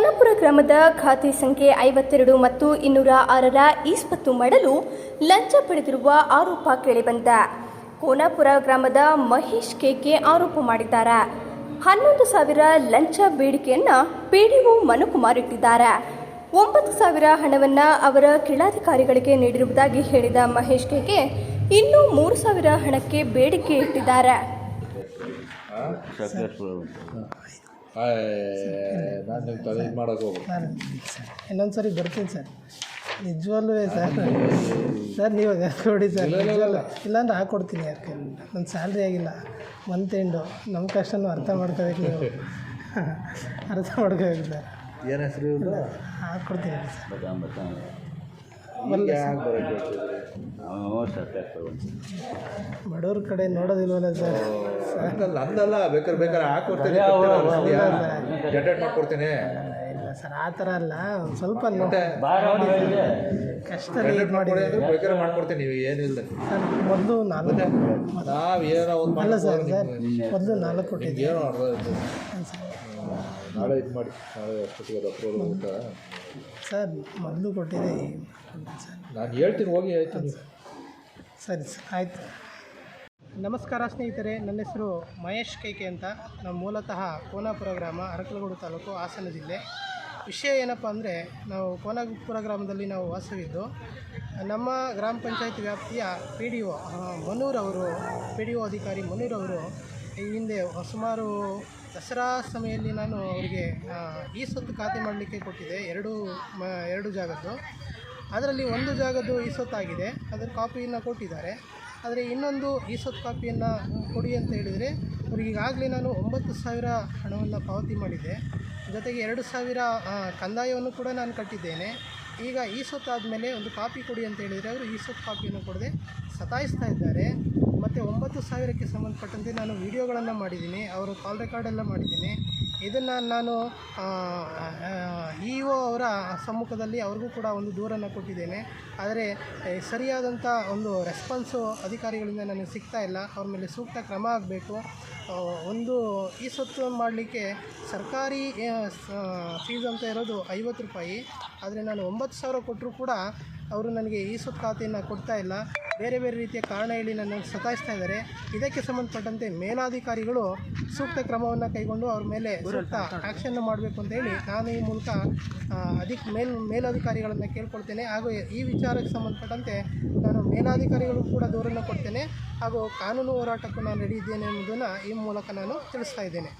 ಕೋನಾಪುರ ಗ್ರಾಮದ ಖಾತೆ ಸಂಖ್ಯೆ 52 ಮತ್ತು 206ರ ಇಸ್ಪತ್ತು ಮಾಡಲು ಲಂಚ ಪಡೆದಿರುವ ಆರೋಪ ಕೇಳಿಬಂದಿದೆ. ಕೋನಾಪುರ ಗ್ರಾಮದ ಮಹೇಶ್ ಕೆಕೆ ಆರೋಪ ಮಾಡಿದ್ದಾರೆ. 11,000 ಲಂಚ ಬೇಡಿಕೆಯನ್ನು ಪಿಡಿಒ ಮನುಕುಮಾರ್ ಇಟ್ಟಿದ್ದಾರೆ. 9,000 ಹಣವನ್ನು ಅವರ ಕೆಳಾಧಿಕಾರಿಗಳಿಗೆ ನೀಡಿರುವುದಾಗಿ ಹೇಳಿದ ಮಹೇಶ್ ಕೆಕೆ ಇನ್ನೂ 3,000 ಹಣಕ್ಕೆ ಬೇಡಿಕೆ ಇಟ್ಟಿದ್ದಾರೆ. ನಾನು ನಿಮ್ಮ ತಲೆ ಇದು ಮಾಡೋಕೆ ಸರ್ ಇನ್ನೊಂದು ಸರಿ ಬರ್ತೀನಿ ಸರ್, ನಿಜವಲ್ಲೂ ಸರ್ ನೀವು ಕೊಡಿ ಸರ್, ಇಲ್ಲಾಂದ್ರೆ ಹಾಕ್ಕೊಡ್ತೀನಿ. ಯಾಕೆ ನನ್ನ ಸ್ಯಾಲ್ರಿ ಆಗಿಲ್ಲ, ಮಂತ್ ಎಂಡು, ನಮ್ಮ ಕಷ್ಟನೂ ಅರ್ಥ ಮಾಡ್ಕೋಬೇಕು, ನೀವು ಅರ್ಥ ಮಾಡ್ಕೋಬೇಕು ಸರ್. ಏನು ಹೆಸರು ಹಾಕ್ಕೊಡ್ತೀನಿ ಸರ್. ಬಡವ್ರ ಕಡೆ ನೋಡೋದಿಲ್ವಲ್ಲ ಸರ್. ಅಂದಲ್ಲ, ಬೇಕಾದ್ರೆ ಹಾಕ್ಕೊಡ್ತೀನಿ, ಜನರೇಟ್ ಮಾಡ್ಕೊಡ್ತೀನಿ. ಇಲ್ಲ ಸರ್, ಆ ಥರ ಅಲ್ಲ, ಒಂದು ಸ್ವಲ್ಪ ಕಷ್ಟ ಬೇಕಾದ್ರೆ ಮಾಡ್ಕೊಡ್ತೀನಿ. ನೀವು ಏನಿಲ್ಲ ಸರ್, ಮೊದಲು 4 ನಾವು ಏನೋ ಒಂದು ಅಲ್ಲ ಸರ್, ಮೊದಲು 4 ಕೊಟ್ಟಿದ್ದೆ. ಏನೋ ಅರ್ಧ ನಾಳೆ ಇದು ಮಾಡಿ, ನಾಳೆ ಅಷ್ಟೊತ್ತಿಗೆ ಅಪ್ರೂವಲ್ ಹೋಗುತ್ತಾ ಸರ್? ಮೊದಲು ಕೊಟ್ಟಿದ್ದೆ ಸರ್. ನಾನು ಹೇಳ್ತೀನಿ, ಹೋಗಿ ಆಯಿತು. ಸರಿ ಸರ್, ಆಯಿತು. ನಮಸ್ಕಾರ ಸ್ನೇಹಿತರೆ, ನನ್ನ ಹೆಸರು ಮಹೇಶ್ ಕೆಕೆ ಅಂತ. ನಾವು ಮೂಲತಃ ಕೋನಾಪುರ ಗ್ರಾಮ, ಅರಕಲಗೂಡು ತಾಲೂಕು, ಹಾಸನ ಜಿಲ್ಲೆ. ವಿಷಯ ಏನಪ್ಪ ಅಂದರೆ, ನಾವು ಕೋನಾಪುರ ಗ್ರಾಮದಲ್ಲಿ ನಾವು ವಾಸವಿದ್ದು, ನಮ್ಮ ಗ್ರಾಮ ಪಂಚಾಯತ್ ವ್ಯಾಪ್ತಿಯ ಪಿಡಿಒ ಮನೂರವರು, ಪಿಡಿಒ ಅಧಿಕಾರಿ ಮನೂರವರು ಈ ಹಿಂದೆ ಸುಮಾರು ದಸರಾ ಸಮಯದಲ್ಲಿ ನಾನು ಅವರಿಗೆ ಈ ಸೊತ್ತು ಖಾತೆ ಮಾಡಲಿಕ್ಕೆ ಕೊಟ್ಟಿದ್ದೆ, ಎರಡು ಜಾಗದ್ದು. ಅದರಲ್ಲಿ ಒಂದು ಜಾಗದ್ದು ಈ ಸೊತ್ತಾಗಿದೆ, ಅದರ ಕಾಪಿಯನ್ನು ಕೊಟ್ಟಿದ್ದಾರೆ. ಆದರೆ ಇನ್ನೊಂದು ಈ ಸೊತ್ತು ಕಾಪಿಯನ್ನು ಕೊಡಿ ಅಂತ ಹೇಳಿದರೆ, ಅವ್ರಿಗೆ ಈಗಾಗಲೇ ನಾನು 9,000 ಹಣವನ್ನು ಪಾವತಿ ಮಾಡಿದ್ದೆ, ಜೊತೆಗೆ 2,000 ಕಂದಾಯವನ್ನು ಕೂಡ ನಾನು ಕಟ್ಟಿದ್ದೇನೆ. ಈಗ ಈ ಸೊತ್ತು ಆದಮೇಲೆ ಒಂದು ಕಾಪಿ ಕೊಡಿ ಅಂತ ಹೇಳಿದರೆ ಅವರು ಈ ಸೊತ್ತು ಕಾಪಿಯನ್ನು ಕೊಡದೆ ಸತಾಯಿಸ್ತಾ ಇದ್ದಾರೆ. ಮತ್ತು 9,000ಕ್ಕೆ ಸಂಬಂಧಪಟ್ಟಂತೆ ನಾನು ವಿಡಿಯೋಗಳನ್ನು ಮಾಡಿದ್ದೀನಿ, ಅವರು ಕಾಲ್ ರೆಕಾರ್ಡೆಲ್ಲ ಮಾಡಿದ್ದೀನಿ. ಇದನ್ನು ನಾನು ಇ ಒ ಅವರ ಸಮ್ಮುಖದಲ್ಲಿ ಅವ್ರಿಗೂ ಕೂಡ ಒಂದು ದೂರನ್ನು ಕೊಟ್ಟಿದ್ದೇನೆ. ಆದರೆ ಸರಿಯಾದಂಥ ಒಂದು ರೆಸ್ಪಾನ್ಸು ಅಧಿಕಾರಿಗಳಿಂದ ನನಗೆ ಸಿಗ್ತಾ ಇಲ್ಲ. ಅವ್ರ ಮೇಲೆ ಸೂಕ್ತ ಕ್ರಮ ಆಗಬೇಕು. ಒಂದು ಈ ಸೊತ್ತು ಮಾಡಲಿಕ್ಕೆ ಸರ್ಕಾರಿ ಫೀಸ್ ಅಂತ ಇರೋದು 50 ರೂಪಾಯಿ. ಆದರೆ ನಾನು 9,000 ಕೊಟ್ಟರೂ ಕೂಡ ಅವರು ನನಗೆ ಈ ಸೊತ್ತು ಖಾತೆಯನ್ನು ಕೊಡ್ತಾ ಇಲ್ಲ. ಬೇರೆ ಬೇರೆ ರೀತಿಯ ಕಾರಣ ಹೇಳಿ ನನ್ನನ್ನು ಸತಾಯಿಸ್ತಾ ಇದ್ದಾರೆ. ಇದಕ್ಕೆ ಸಂಬಂಧಪಟ್ಟಂತೆ ಮೇಲಾಧಿಕಾರಿಗಳು ಸೂಕ್ತ ಕ್ರಮವನ್ನು ಕೈಗೊಂಡು ಅವ್ರ ಮೇಲೆ ಸೂಕ್ತ ಆ್ಯಕ್ಷನ್ ಮಾಡಬೇಕು ಅಂತ ಹೇಳಿ ನಾನು ಈ ಮೂಲಕ ಮೇಲಾಧಿಕಾರಿಗಳನ್ನು ಕೇಳ್ಕೊಳ್ತೇನೆ. ಹಾಗೂ ಈ ವಿಚಾರಕ್ಕೆ ಸಂಬಂಧಪಟ್ಟಂತೆ ನಾನು ಮೇಲಾಧಿಕಾರಿಗಳು ಕೂಡ ದೂರನ್ನು ಕೊಡ್ತೇನೆ, ಹಾಗೂ ಕಾನೂನು ಹೋರಾಟಕ್ಕೂ ನಾನು ರೆಡಿ ಇದ್ದೇನೆ ಎಂಬುದನ್ನು ಈ ಮೂಲಕ ನಾನು ತಿಳಿಸ್ತಾ ಇದ್ದೇನೆ.